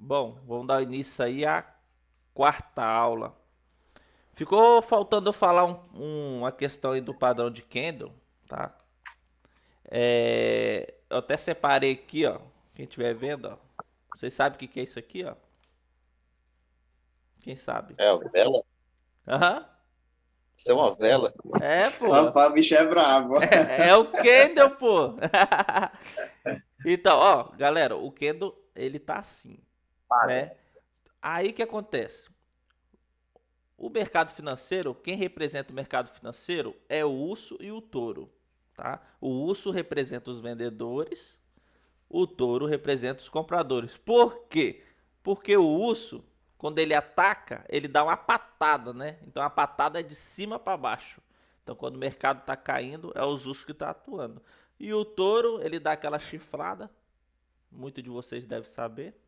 Bom, vamos dar início aí à quarta aula. Ficou faltando eu falar uma questão aí do padrão de Kendall, tá? Eu até separei aqui, ó. Quem estiver vendo, ó. Vocês sabem o que que é isso aqui, ó? Quem sabe? É a vela? Aham. Isso é uma vela? É, pô. Rapaz, o bicho é brabo. É o Kendall, pô. Então, ó, galera, o Kendall, ele tá assim, né? Aí que acontece? O mercado financeiro, quem representa o mercado financeiro é o urso e o touro, tá? O urso representa os vendedores, o touro representa os compradores. Por quê? Porque o urso, quando ele ataca, ele dá uma patada, né? Então a patada é de cima para baixo. Então quando o mercado está caindo, é os ursos que estão atuando. E o touro, ele dá aquela chifrada, muito de vocês devem saber,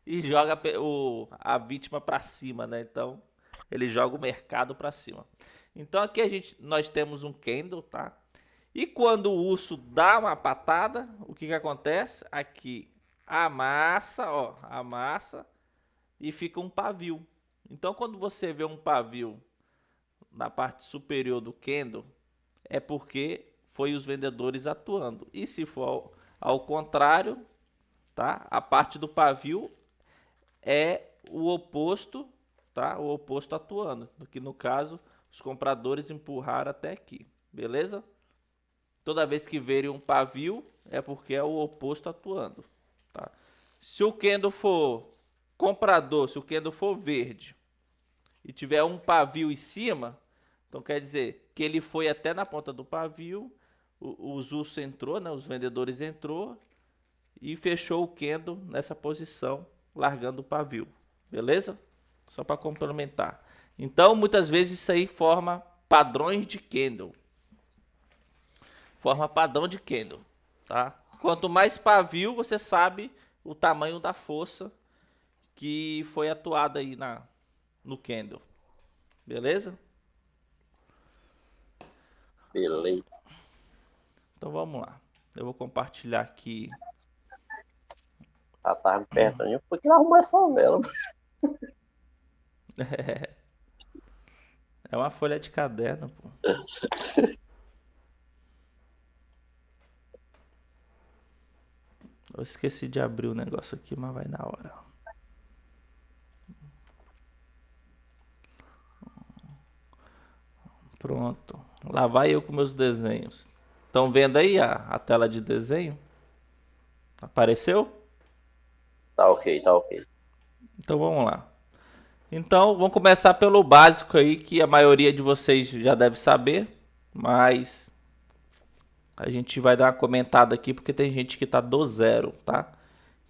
e joga a vítima para cima, né? Então ele joga o mercado para cima. Então aqui nós temos um candle, tá? E quando o urso dá uma patada, o que que acontece? Aqui amassa, ó, amassa e fica um pavio. Então quando você vê um pavio na parte superior do candle, é porque foi os vendedores atuando. E se for ao contrário, tá? A parte do pavio é o oposto, tá? O oposto atuando, que no caso os compradores empurraram até aqui, beleza? Toda vez que verem um pavio é porque é o oposto atuando, tá? Se o candle for comprador, se o candle for verde e tiver um pavio em cima, então quer dizer que ele foi até na ponta do pavio, os ursos entrou, né? Os vendedores entrou e fechou o candle nessa posição, largando o pavio. Beleza? Só para complementar. Então, muitas vezes isso aí forma padrões de candle. Forma padrão de candle, tá? Quanto mais pavio, você sabe o tamanho da força que foi atuada aí no candle. Beleza? Beleza. Então vamos lá. Eu vou compartilhar aqui. Tava me perguntando, eu fui que arrumar essa vela. É uma folha de caderno, pô. Eu esqueci de abrir o negócio aqui, mas vai na hora. Pronto. Lá vai eu com meus desenhos. Estão vendo aí a tela de desenho? Apareceu? Tá ok, tá ok. Então vamos lá. Então vamos começar pelo básico aí que a maioria de vocês já deve saber, mas a gente vai dar uma comentada aqui porque tem gente que tá do zero, tá?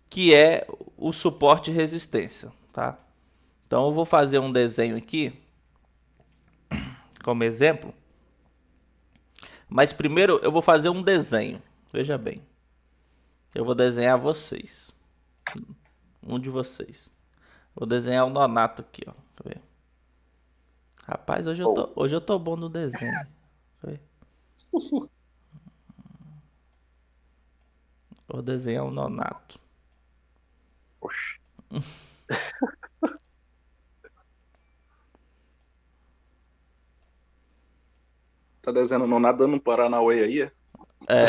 Que é o suporte e resistência, tá? Então eu vou fazer um desenho aqui como exemplo, mas primeiro eu vou fazer um desenho. Veja bem, eu vou desenhar vocês, um de vocês. Vou desenhar o Nonato aqui, ó. Deixa eu ver. Rapaz, hoje eu tô bom no desenho. Deixa eu ver. Vou desenhar o Nonato. Oxi. Tá desenhando não nadando no Paranauê aí? É? É.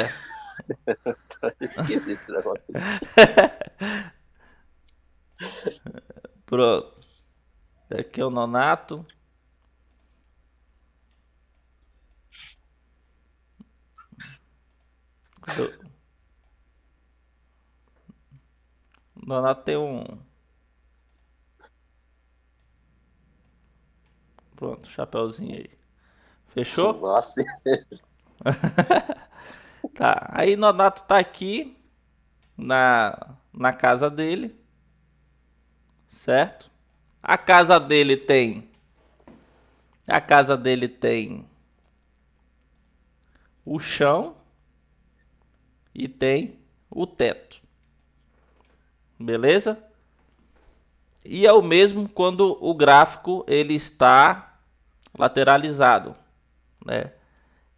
Esqueci esse negócio. Pronto. Aqui é o Nonato. O Nonato tem um. Pronto, chapéuzinho aí. Fechou? Nossa, Tá. Aí Nonato tá aqui na casa dele. Certo? A casa dele tem. A casa dele tem o chão e tem o teto. Beleza? E é o mesmo quando o gráfico ele está lateralizado, né?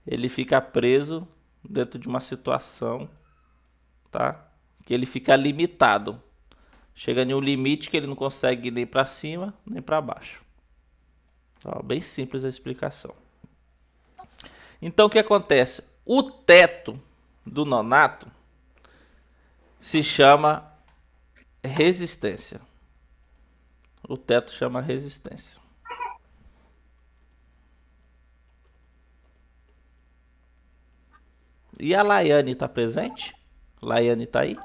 Ele fica preso dentro de uma situação, tá? Que ele fica limitado. Chega em um limite que ele não consegue ir nem para cima, nem para baixo. Ó, bem simples a explicação. Então, o que acontece? O teto do nonato se chama resistência. O teto chama resistência. E a Laiane está presente? Laiane está aí?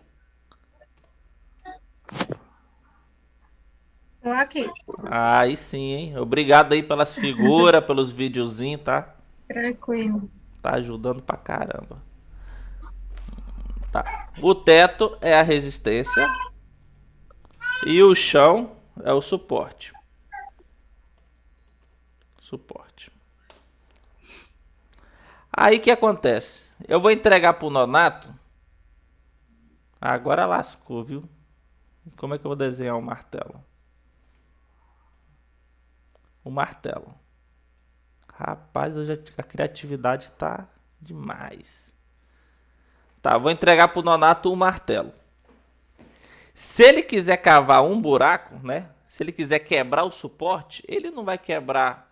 Tô aqui, Aí sim, hein? Obrigado aí pelas figuras, pelos videozinhos, tá? tranquilo. Tá ajudando pra caramba. Tá. O teto é a resistência e o chão é o suporte. Suporte. Aí que acontece? Eu vou entregar pro nonato. Agora lascou, viu? Como é que eu vou desenhar um martelo? O martelo. Rapaz, hoje a criatividade tá demais. Tá, vou entregar pro nonato o martelo. Se ele quiser cavar um buraco, né? Se ele quiser quebrar o suporte, ele não vai quebrar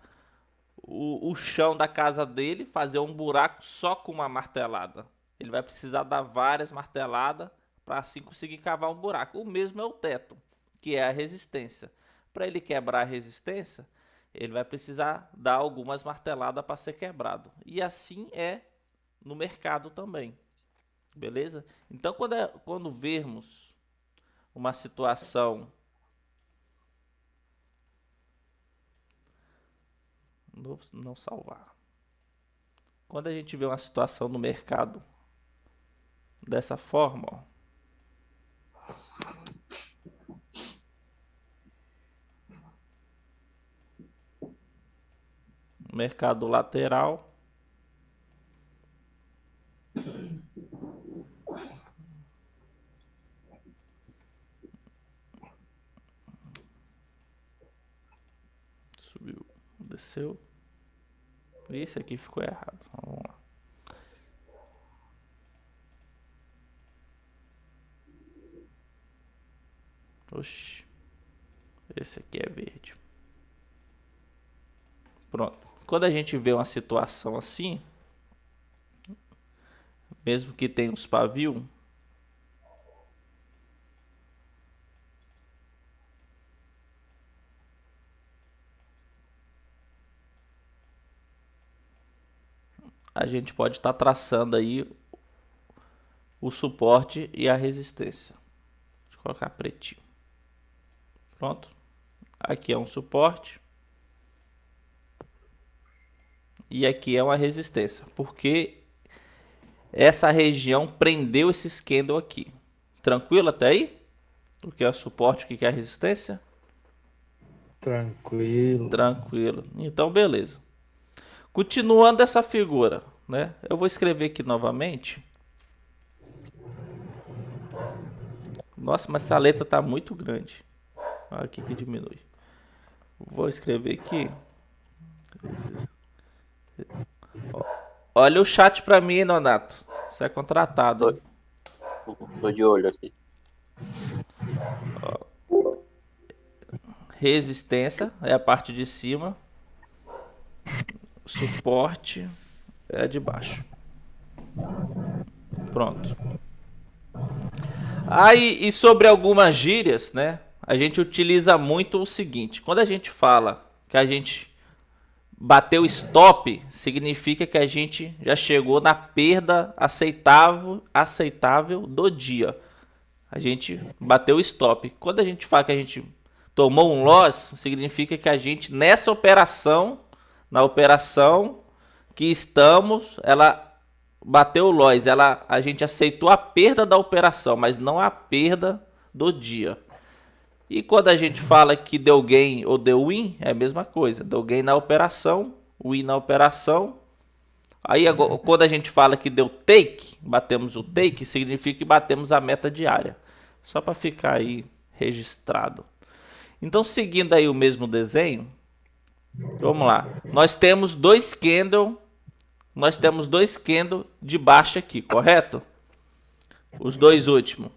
o chão da casa dele, fazer um buraco só com uma martelada. Ele vai precisar dar várias marteladas para assim conseguir cavar um buraco. O mesmo é o teto, que é a resistência. Para ele quebrar a resistência, ele vai precisar dar algumas marteladas para ser quebrado. E assim é no mercado também. Beleza? Então, quando vermos uma situação... Não salvar. Quando a gente vê uma situação no mercado dessa forma, ó, mercado lateral, subiu, desceu. Esse aqui ficou errado. Vamos lá. Oxi. Esse aqui é verde. Pronto. Quando a gente vê uma situação assim, mesmo que tenha uns pavios, a gente pode estar traçando aí o suporte e a resistência. Deixa eu colocar pretinho. Pronto. Aqui é um suporte. E aqui é uma resistência. Porque essa região prendeu esse candle aqui. Tranquilo até aí? O que é o suporte, o que é a resistência? Tranquilo. Tranquilo. Então, beleza. Continuando essa figura, né? Eu vou escrever aqui novamente. Nossa, mas essa letra tá muito grande. Aqui que diminui. Vou escrever aqui. Olha o chat pra mim, Nonato. Você é contratado. Tô de olho aqui. Resistência é a parte de cima. Suporte é a de baixo. Pronto. Aí, e sobre algumas gírias, né? A gente utiliza muito o seguinte. Quando a gente fala que a gente bateu stop, significa que a gente já chegou na perda aceitável do dia. A gente bateu stop. Quando a gente fala que a gente tomou um loss, significa que a gente, nessa operação, na operação que estamos, ela bateu o loss. A gente aceitou a perda da operação, mas não a perda do dia. E quando a gente fala que deu gain ou deu win, é a mesma coisa. Deu gain na operação, win na operação. Aí agora, quando a gente fala que deu take, batemos o take, significa que batemos a meta diária. Só para ficar aí registrado. Então, seguindo aí o mesmo desenho, vamos lá. Nós temos dois candles de baixa aqui, correto? Os dois últimos.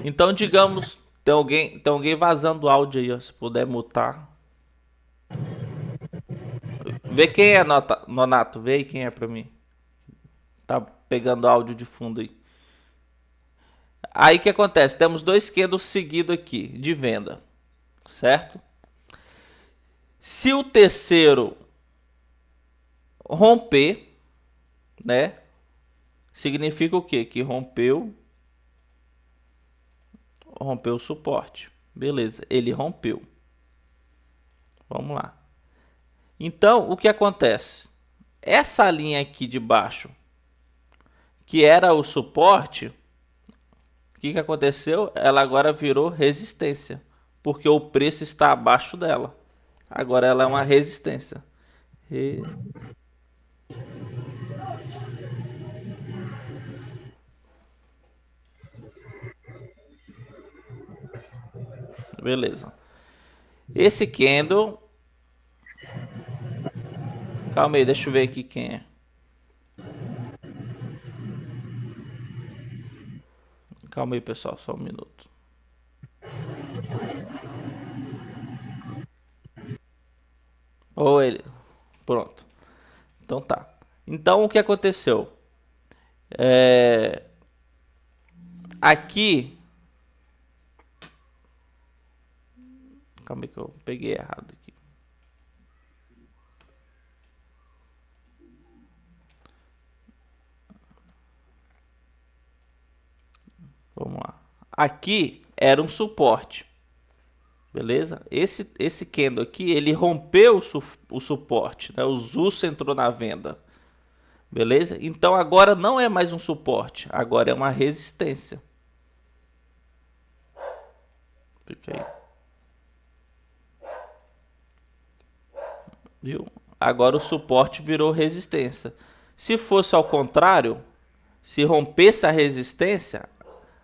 Então, digamos, tem alguém vazando áudio aí, ó, se puder mutar. Vê quem é, Nonato, vê aí quem é pra mim. Tá pegando áudio de fundo aí. Aí o que acontece? Temos dois candles seguidos aqui de venda, certo? Se o terceiro romper, né? Significa o quê? Que rompeu o suporte. Beleza, ele rompeu. Vamos lá. Então, o que acontece? Essa linha aqui de baixo, que era o suporte, o que aconteceu? Ela agora virou resistência, porque o preço está abaixo dela. Agora ela é uma resistência. Beleza. Esse candle... Calma aí, deixa eu ver aqui quem é. Calma aí, pessoal, só um minuto. Ou ele... Pronto. Então tá. Então o que aconteceu? Aqui... Calma aí que eu peguei errado aqui. Vamos lá. Aqui era um suporte. Beleza? Esse candle aqui, ele rompeu o suporte, né? O Zeus entrou na venda. Beleza? Então agora não é mais um suporte, agora é uma resistência. Fica aí. Viu? Agora o suporte virou resistência. Se fosse ao contrário, se rompesse a resistência,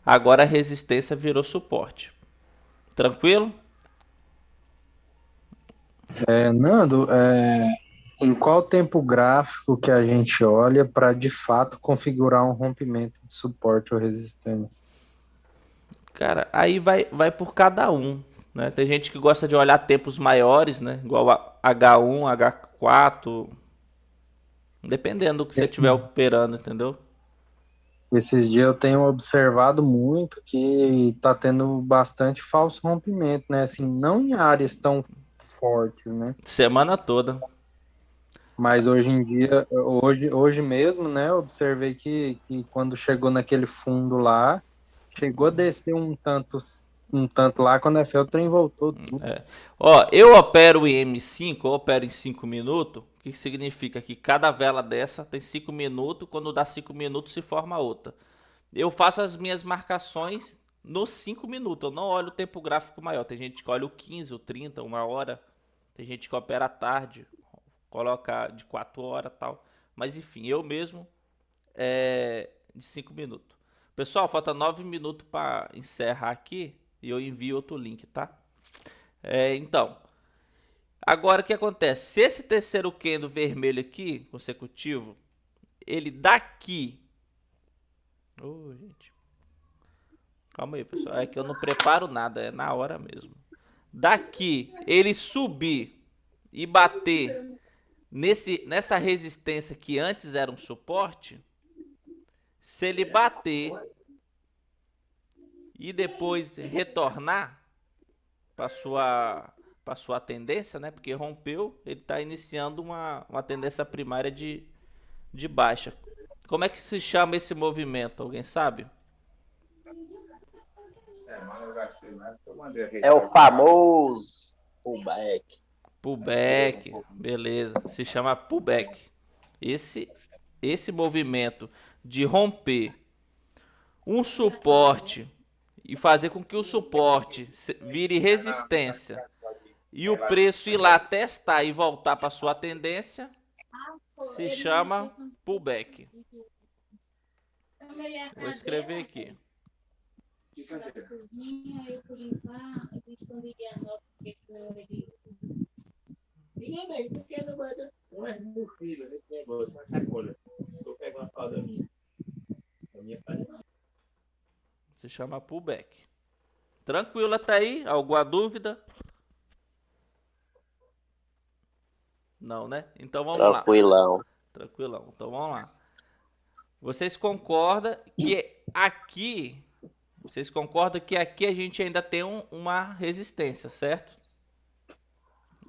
agora a resistência virou suporte. Tranquilo? Nando, em qual tempo gráfico que a gente olha para de fato configurar um rompimento de suporte ou resistência? Cara, aí vai por cada um, né? Tem gente que gosta de olhar tempos maiores, né? Igual H1, H4, dependendo do que você Esse- estiver operando, entendeu? Esses dias eu tenho observado muito que está tendo bastante falso rompimento, né? Assim, não em áreas tão fortes, né? Semana toda. Mas hoje em dia, hoje mesmo, né? Eu observei que quando chegou naquele fundo lá, chegou a descer um tanto lá, quando a o trem voltou tudo. Ó, eu opero em M5, eu opero em 5 minutos, o que significa que cada vela dessa tem 5 minutos, quando dá 5 minutos se forma outra. Eu faço as minhas marcações nos 5 minutos, eu não olho o tempo gráfico maior. Tem gente que olha o 15, o 30, uma hora. Tem gente que opera à tarde, coloca de 4 horas e tal. Mas enfim, eu mesmo de 5 minutos. Pessoal, falta 9 minutos para encerrar aqui e eu envio outro link, tá? Então, agora o que acontece? Se esse terceiro candle vermelho aqui, consecutivo, ele daqui... gente. Calma aí, pessoal. É que eu não preparo nada, é na hora mesmo. Daqui, ele subir e bater nessa resistência que antes era um suporte, se ele bater e depois retornar para sua tendência, né? Porque rompeu, ele está iniciando uma tendência primária de baixa. Como é que se chama esse movimento? Alguém sabe? É o famoso pullback. Pullback, beleza. Se chama pullback. Esse movimento de romper um suporte e fazer com que o suporte vire resistência e o preço ir lá testar e voltar para sua tendência, se chama pullback. Vou escrever aqui. Se chama pullback. Tranquilo até aí? Alguma dúvida? Não, né? Então vamos lá. Tranquilão. Tranquilão. Então vamos lá. Vocês concordam que aqui... Vocês concordam que aqui a gente ainda tem uma resistência, certo?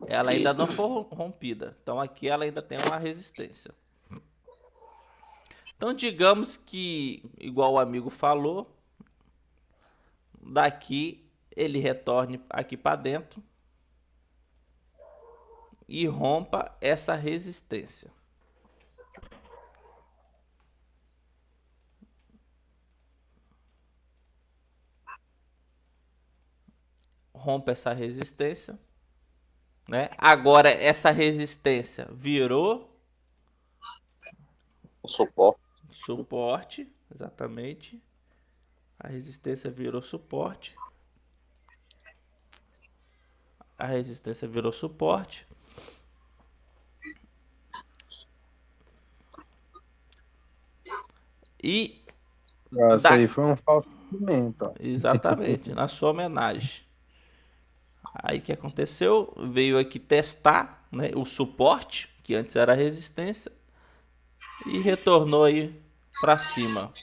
Ela ainda não Isso. foi rompida. Então aqui ela ainda tem uma resistência. Então digamos que, igual o amigo falou, daqui ele retorne aqui para dentro e rompa essa resistência. Rompa essa resistência, né? Agora essa resistência virou O suporte. suporte, exatamente. A resistência virou suporte. A resistência virou suporte. E Isso aí foi um falso argumento, ó. exatamente, na sua homenagem. Aí o que aconteceu? Veio aqui testar, né, o suporte, que antes era a resistência, e retornou aí para cima.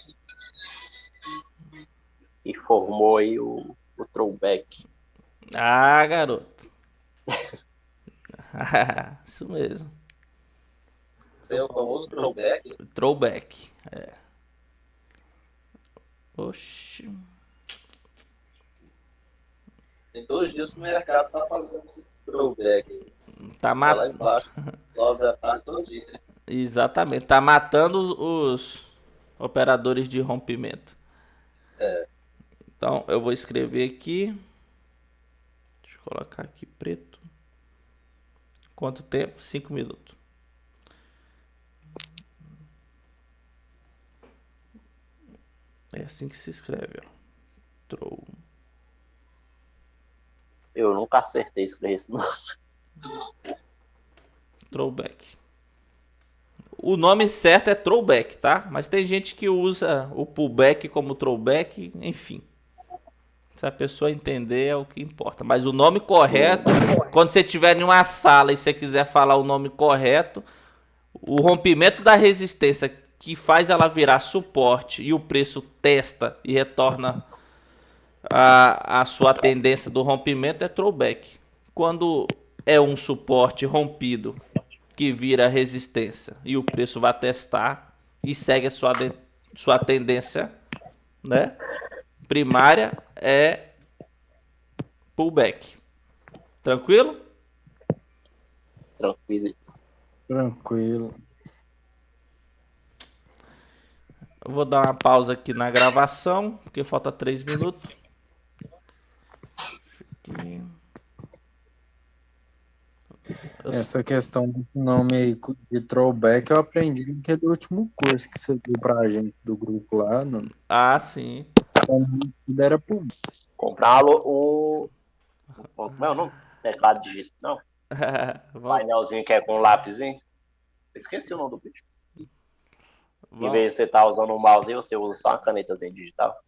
E formou aí o throwback. Ah, garoto. Isso mesmo. Esse é o famoso throwback. Throwback. É. Oxi. Tem 2 dias que o mercado tá fazendo esse throwback. Tá Tá lá matando. embaixo. Sobe a tarde todo dia. Exatamente. Tá matando os operadores de rompimento. Então eu vou escrever aqui. Deixa eu colocar aqui preto. Quanto tempo? 5 minutos. É assim que se escreve, ó. Throw. Eu nunca acertei escrever esse nome. Throwback. O nome certo é throwback, tá? Mas tem gente que usa o pullback como throwback, enfim. Se a pessoa entender é o que importa. Mas o nome correto, quando você estiver em uma sala e você quiser falar o nome correto, o rompimento da resistência que faz ela virar suporte e o preço testa e retorna a sua tendência do rompimento é throwback. Quando é um suporte rompido que vira resistência e o preço vai testar e segue a sua tendência, né, primária, é pullback. Tranquilo? Tranquilo. Tranquilo. Eu vou dar uma pausa aqui na gravação, porque falta 3 minutos. Aqui. Essa questão do nome aí de throwback eu aprendi naquele último curso que você deu pra gente do grupo lá. Ah, sim. Era pro... Comprar como é o nome? Teclado digital. Não. Painelzinho que é com lápisinho. Esqueci o nome do bicho. Em vez de você estar usando um mouse, você usa só uma canetazinha digital.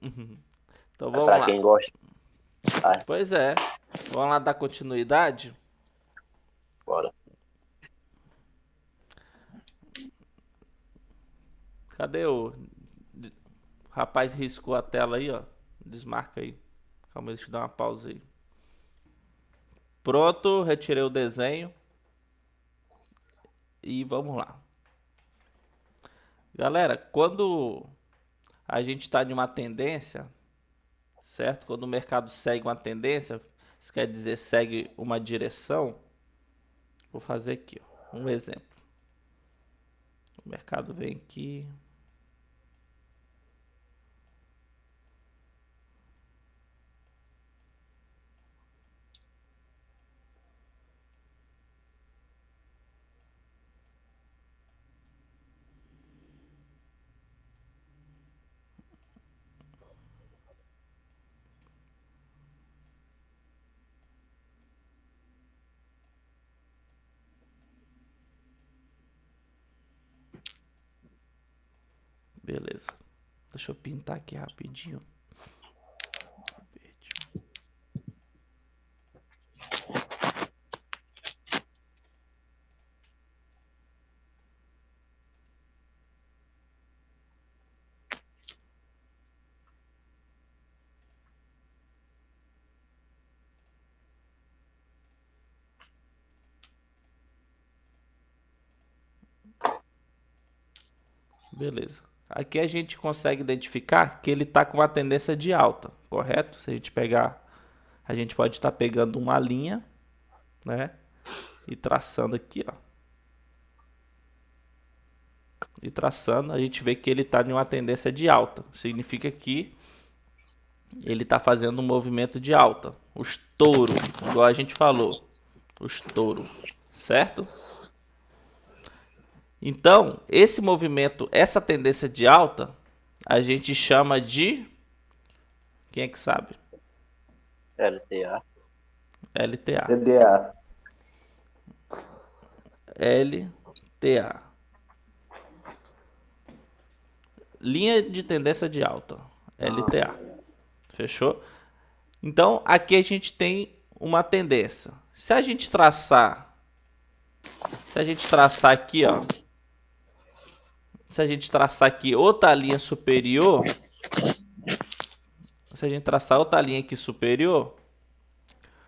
Então É vamos pra lá. quem gosta. Vai, Pois é. Vamos lá dar continuidade. bora. Cadê o rapaz riscou a tela aí, ó. Desmarca aí. Calma aí, deixa eu dar uma pausa aí. Pronto, retirei o desenho. E vamos lá. Galera, quando a gente está em uma tendência, certo? Quando o mercado segue uma tendência, isso quer dizer segue uma direção. Vou fazer aqui, ó, um exemplo. O mercado vem aqui. Beleza. Deixa eu pintar aqui rapidinho. Beleza. Aqui a gente consegue identificar que ele está com uma tendência de alta, correto? Se a gente pegar, a gente pode estar pegando uma linha, né? E traçando aqui, ó. E traçando, a gente vê que ele está em uma tendência de alta. Significa que ele está fazendo um movimento de alta. O estouro, igual a gente falou. O estouro, certo? Então, esse movimento, essa tendência de alta, a gente chama de... Quem é que sabe? LTA. LTA. TDA. LTA. Linha de tendência de alta. LTA. Fechou? Então, aqui a gente tem uma tendência. Se a gente traçar aqui, ó. Se a gente traçar aqui outra linha superior, se a gente traçar outra linha aqui superior,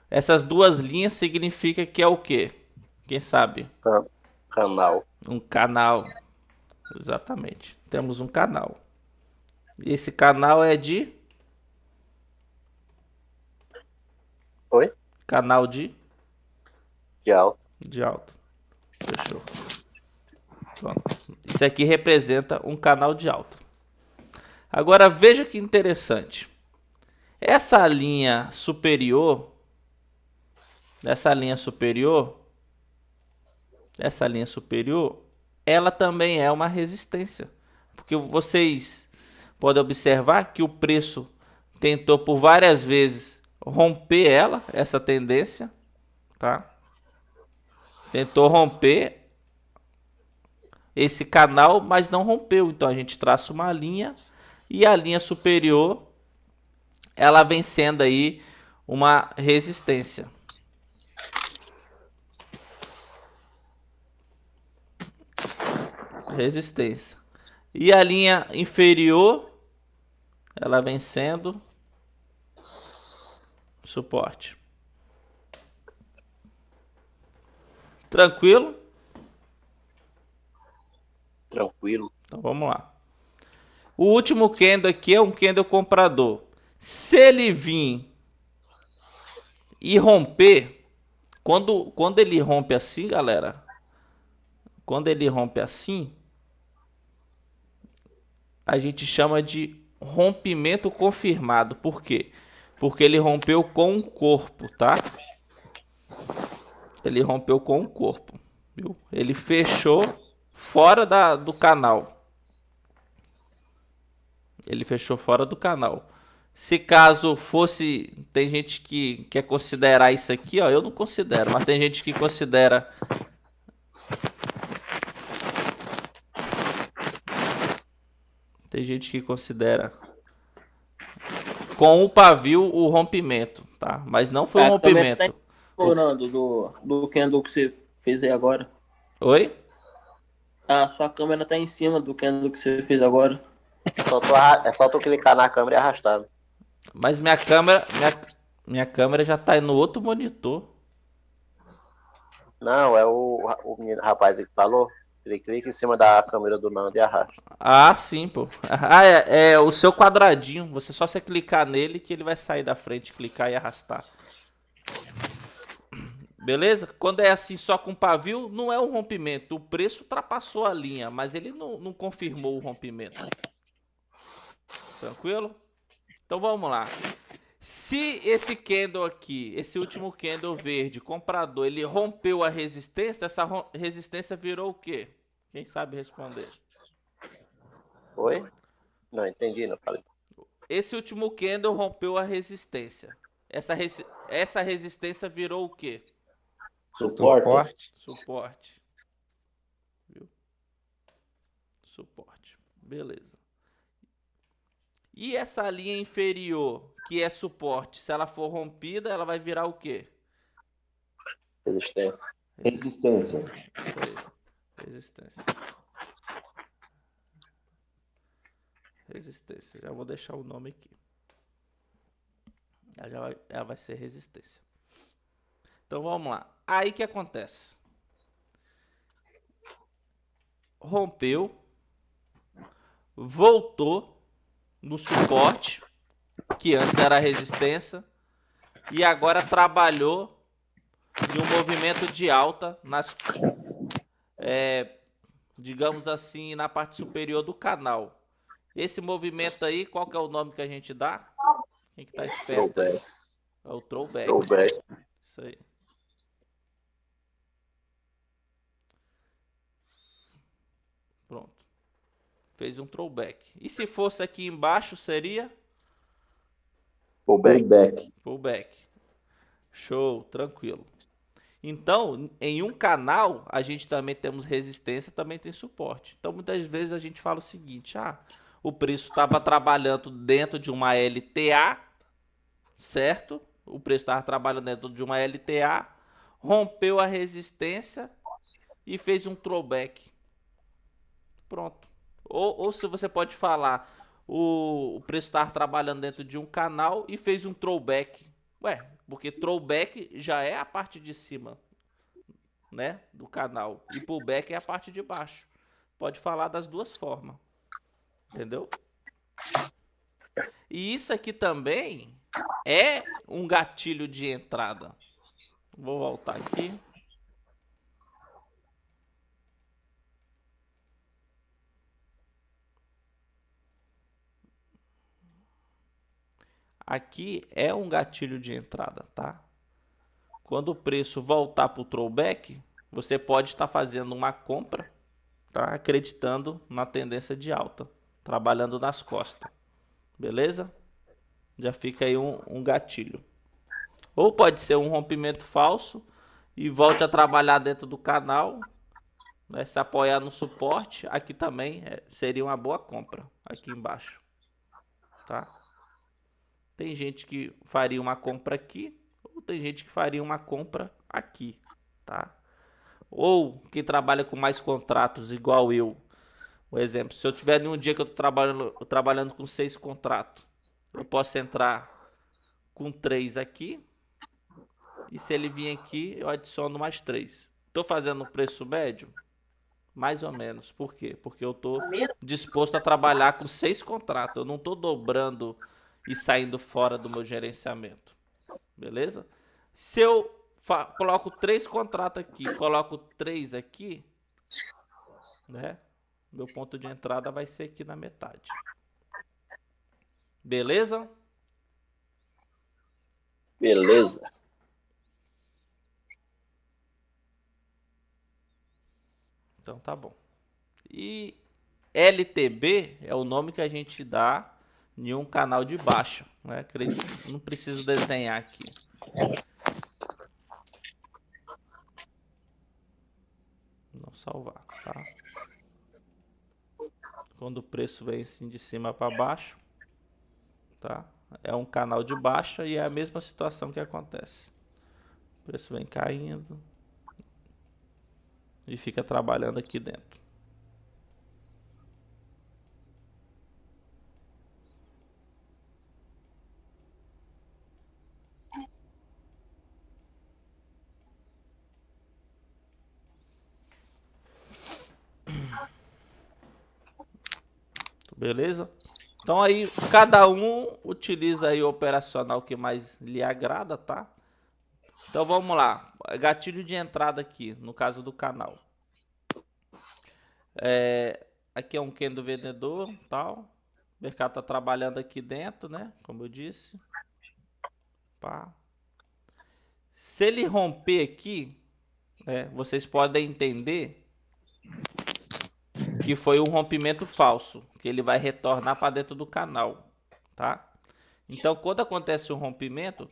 essas duas linhas significa que é o quê? Quem sabe? Canal. Um canal. Exatamente. Temos um canal. E esse canal é de... Oi? Canal de... De alta. De alta. Fechou. Pronto. Isso aqui representa um canal de alta. Agora veja que interessante. Essa linha superior, ela também é uma resistência. Porque vocês podem observar que o preço tentou por várias vezes romper essa tendência, tá? Tentou romper esse canal, mas não rompeu. Então a gente traça uma linha e a linha superior, ela vem sendo aí uma resistência. Resistência. E a linha inferior, ela vem sendo suporte. Tranquilo? Tranquilo. Então vamos lá. O último candle aqui é um candle comprador. Se ele vir e romper, quando ele rompe assim, galera, quando ele rompe assim, a gente chama de rompimento confirmado. Por quê? Porque ele rompeu com o corpo, tá? Ele rompeu com o corpo, viu? Ele fechou fora do canal. Ele fechou fora do canal. Se caso fosse... Tem gente que quer considerar isso aqui, ó. Eu não considero, mas tem gente que considera... Tem gente que considera com o pavio o rompimento, tá? Mas não foi um rompimento. Explorando do candle que você fez aí agora. Oi? Ah, sua câmera tá em cima do candle que você fez agora. É só tu clicar na câmera e arrastar. Mas minha câmera já tá no outro monitor. Não, é o menino, rapaz aí que falou. Ele clica em cima da câmera do Nando e arrasta. Ah, sim, pô. Ah, é o seu quadradinho. Você só se clicar nele que ele vai sair da frente, clicar e arrastar. Beleza? Quando é assim só com pavio, não é um rompimento. O preço ultrapassou a linha, mas ele não confirmou o rompimento. Tranquilo? Então vamos lá. Se esse candle aqui, esse último candle verde, comprador, ele rompeu a resistência, essa resistência virou o quê? Quem sabe responder? Oi? Não, entendi, não falei. Esse último candle rompeu a resistência. Essa resistência virou o quê? Suporte. Suporte. Viu? Suporte. Beleza. E essa linha inferior, que é suporte, se ela for rompida, ela vai virar o quê? Resistência. Resistência. Isso aí. Resistência. Resistência. Já vou deixar o nome aqui. Ela vai ser resistência. Então vamos lá. Aí que acontece? Rompeu. Voltou no suporte, que antes era resistência. E agora trabalhou em um movimento de alta digamos assim, na parte superior do canal. Esse movimento aí, qual que é o nome que a gente dá? Quem que tá esperto aí? É o throwback. Isso aí. Pronto. Fez um throwback. E se fosse aqui embaixo, seria? Pullback. Pullback. Show, tranquilo. Então, em um canal, a gente também temos resistência, também tem suporte. Então, muitas vezes a gente fala o seguinte, o preço estava trabalhando dentro de uma LTA, certo? O preço estava trabalhando dentro de uma LTA, rompeu a resistência e fez um throwback. Pronto. Ou se você pode falar, o preço estava trabalhando dentro de um canal e fez um throwback. Ué, porque throwback já é a parte de cima, né, do canal. E pullback é a parte de baixo. Pode falar das duas formas. Entendeu? E isso aqui também é um gatilho de entrada. Vou voltar aqui. Aqui é um gatilho de entrada, tá? Quando o preço voltar para o throwback, você pode estar fazendo uma compra, tá? Acreditando na tendência de alta, trabalhando nas costas, beleza? Já fica aí um gatilho. Ou pode ser um rompimento falso e volte a trabalhar dentro do canal, né? Se apoiar no suporte, aqui também seria uma boa compra, aqui embaixo, tá? Tem gente que faria uma compra aqui, ou tem gente que faria uma compra aqui, tá? Ou quem trabalha com mais contratos, igual eu. Por exemplo, se eu tiver em um dia que eu tô trabalhando com 6 contratos, eu posso entrar com 3 aqui. E se ele vir aqui, eu adiciono mais 3. Tô fazendo um preço médio? Mais ou menos. Por quê? Porque eu tô disposto a trabalhar com 6 contratos. Eu não tô dobrando e saindo fora do meu gerenciamento. Beleza? Se eu coloco 3 contratos aqui, coloco 3 aqui, né? Meu ponto de entrada vai ser aqui na metade. Beleza? Beleza. Então tá bom. E LTB é o nome que a gente dá em um canal de baixa, né? Acredito, não preciso desenhar aqui. Não salvar, tá? Quando o preço vem assim de cima para baixo, tá? É um canal de baixa e é a mesma situação que acontece. O preço vem caindo e fica trabalhando aqui dentro. Beleza? Então aí cada um utiliza aí o operacional que mais lhe agrada, tá? Então vamos lá, gatilho de entrada aqui, no caso do canal. Aqui é um candle vendedor, tal. O mercado tá trabalhando aqui dentro, né? Como eu disse. Pá. Se ele romper aqui, vocês podem entender que foi um rompimento falso, que ele vai retornar para dentro do canal, tá? Então, quando acontece um rompimento,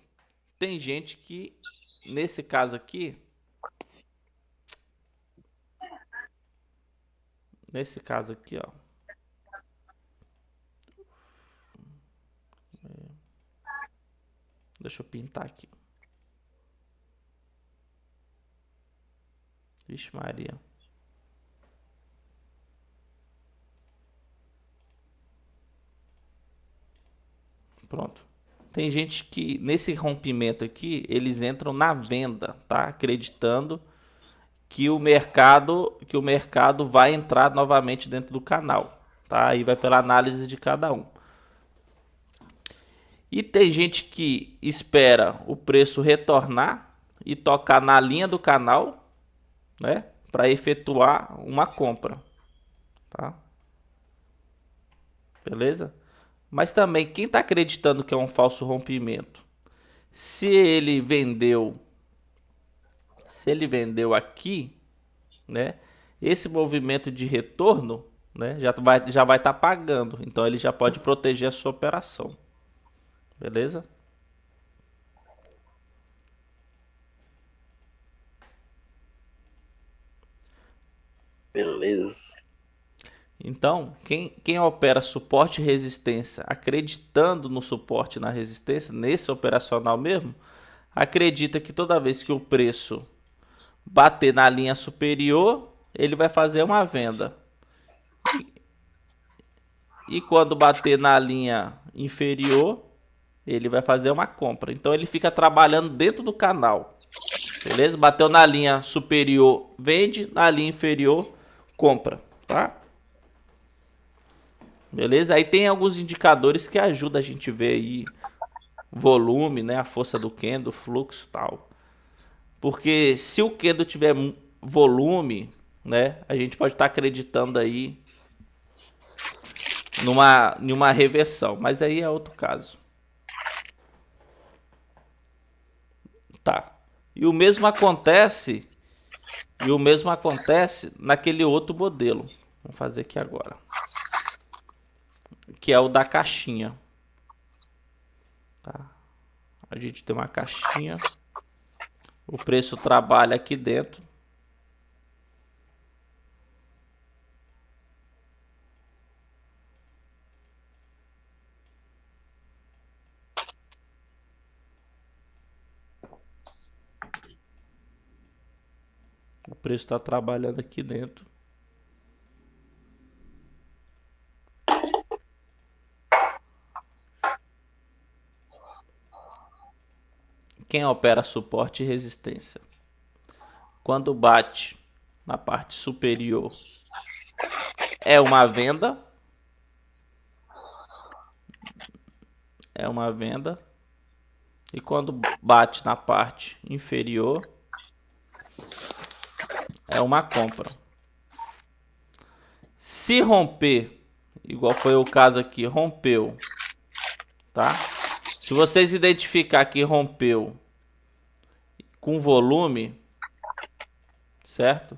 tem gente que, nesse caso aqui, ó, Deixa eu pintar aqui. Vixe Maria. Pronto. Tem gente que nesse rompimento aqui, eles entram na venda, tá? Acreditando que o mercado vai entrar novamente dentro do canal, tá? Aí vai pela análise de cada um. E tem gente que espera o preço retornar e tocar na linha do canal, né, para efetuar uma compra, tá? Beleza? Mas também quem está acreditando que é um falso rompimento, se ele vendeu aqui, né, esse movimento de retorno, né, já vai estar pagando, então ele já pode proteger a sua operação. Beleza? Beleza. Então, quem opera suporte e resistência, acreditando no suporte e na resistência, nesse operacional mesmo, acredita que toda vez que o preço bater na linha superior, ele vai fazer uma venda. E quando bater na linha inferior, ele vai fazer uma compra. Então ele fica trabalhando dentro do canal. Beleza? Bateu na linha superior, vende, na linha inferior, compra, tá? Beleza? Aí tem alguns indicadores que ajudam a gente ver aí volume, né, a força do candle, fluxo, tal. Porque se o candle tiver volume, né, a gente pode estar acreditando aí numa reversão, mas aí é outro caso. Tá. E o mesmo acontece naquele outro modelo. Vamos fazer aqui agora. Que é o da caixinha. Tá. A gente tem uma caixinha. O preço trabalha aqui dentro. O preço está trabalhando aqui dentro. Quem opera suporte e resistência? Quando bate na parte superior, é uma venda. É uma venda. E quando bate na parte inferior, é uma compra. Se romper, igual foi o caso aqui, rompeu, tá? Se vocês identificar que rompeu com volume, certo?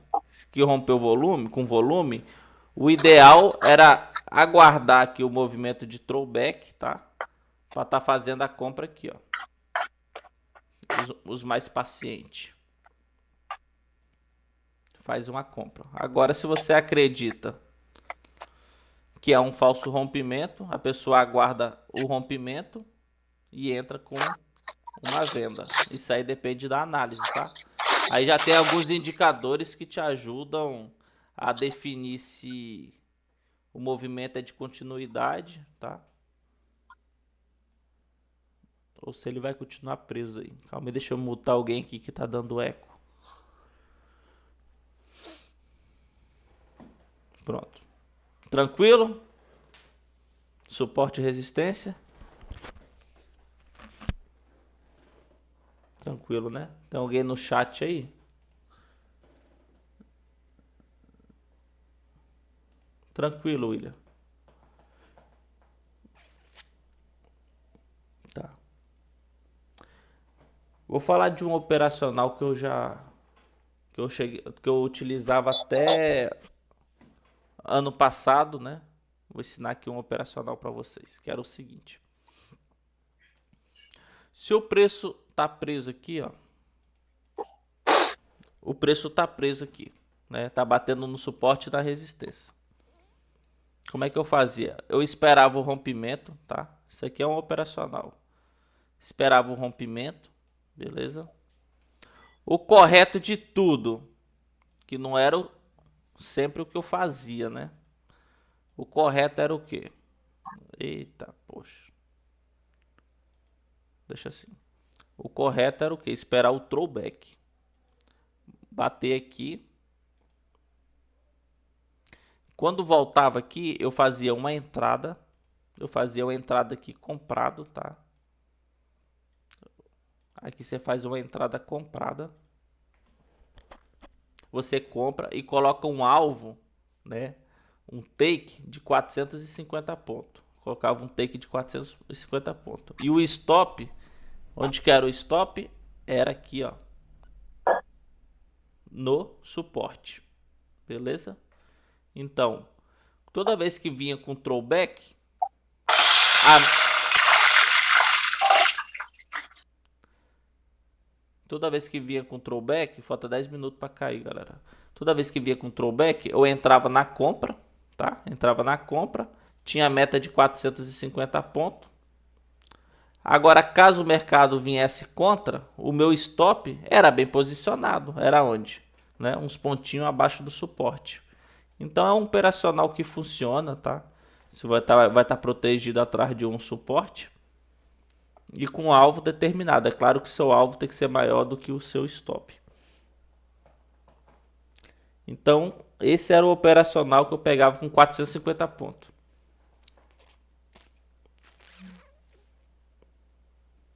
Que rompeu volume, com volume, o ideal era aguardar aqui o movimento de throwback, tá? Para estar fazendo a compra aqui, ó. Os mais pacientes. Faz uma compra. Agora, se você acredita que é um falso rompimento, a pessoa aguarda o rompimento e entra com uma venda. Isso aí depende da análise, tá? Aí já tem alguns indicadores que te ajudam a definir se o movimento é de continuidade, tá? Ou se ele vai continuar preso aí. Calma aí, deixa eu mutar alguém aqui que tá dando eco. Pronto. Tranquilo? Suporte e resistência. Tranquilo, né? Tem alguém no chat aí? Tranquilo, William. Tá. Vou falar de um operacional que eu utilizava até ano passado, né? Vou ensinar aqui um operacional para vocês, que era o seguinte. Se o preço tá preso aqui, ó. O preço tá preso aqui, né? Tá batendo no suporte e na resistência. Como é que eu fazia? Eu esperava o rompimento, tá? Isso aqui é um operacional. esperava o rompimento, beleza? O correto de tudo, que não era sempre o que eu fazia, né? O correto era o quê? Eita, poxa. Deixa assim. O correto era o quê? Esperar o throwback. Bater aqui. Quando voltava aqui, eu fazia uma entrada. Eu fazia uma entrada aqui comprado, tá? Aqui você faz uma entrada comprada. Você compra e coloca um alvo, né? Um take de 450 pontos. Colocava um take de 450 pontos. E o stop, onde que era o stop? Era aqui, ó. No suporte. Beleza? Então, toda vez que vinha com throwback, toda vez que vinha com throwback, falta 10 minutos para cair, galera. Toda vez que vinha com throwback, eu entrava na compra, tá? Entrava na compra, tinha meta de 450 pontos. Agora, caso o mercado viesse contra, o meu stop era bem posicionado. Era onde? Né? Uns pontinhos abaixo do suporte. Então é um operacional que funciona, tá? Você vai tá protegido atrás de um suporte e com alvo determinado. É claro que seu alvo tem que ser maior do que o seu stop. Então, esse era o operacional que eu pegava com 450 pontos.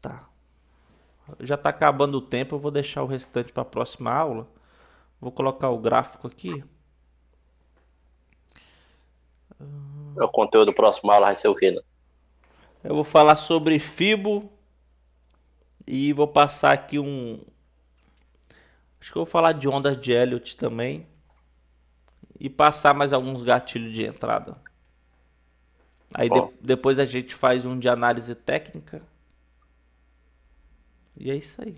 Tá. Já está acabando o tempo, eu vou deixar o restante para a próxima aula. Vou colocar o gráfico aqui. O conteúdo do próximo aula vai ser o quê, né? Eu vou falar sobre Fibo e vou passar aqui um... Acho que eu vou falar de ondas de Elliott também. E passar mais alguns gatilhos de entrada. Aí depois a gente faz um de análise técnica. E é isso aí.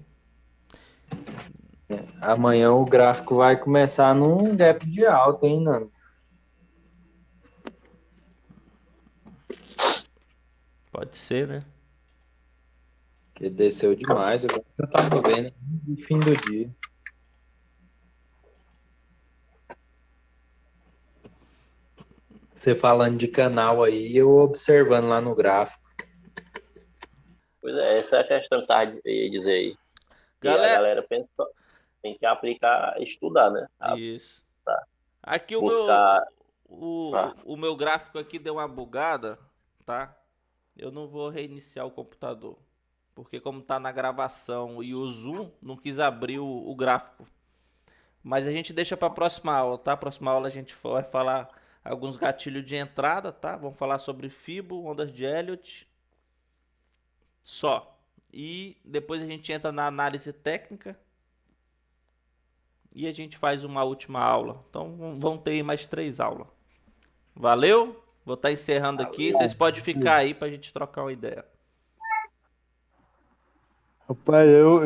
Amanhã o gráfico vai começar num gap de alta, hein, Nando? Pode ser, né? Que desceu demais, agora que eu tava vendo no fim do dia. Você falando de canal aí, eu observando lá no gráfico. Pois é, essa é a questão que eu tava ia dizer aí. Que a Galera... galera pensa, tem que aplicar, estudar, né? Isso. Tá. Aqui Buscar. o meu gráfico aqui deu uma bugada, tá? Eu não vou reiniciar o computador. Porque como tá na gravação e o Zoom, não quis abrir o gráfico. Mas a gente deixa para a próxima aula, tá? Próxima aula a gente vai falar alguns gatilhos de entrada, tá? Vamos falar sobre Fibo, ondas de Elliott. Só. E depois a gente entra na análise técnica. E a gente faz uma última aula. Então vão ter mais 3 aulas. Valeu? Vou estar encerrando aqui. Vocês podem ficar aí para a gente trocar uma ideia. Rapaz, eu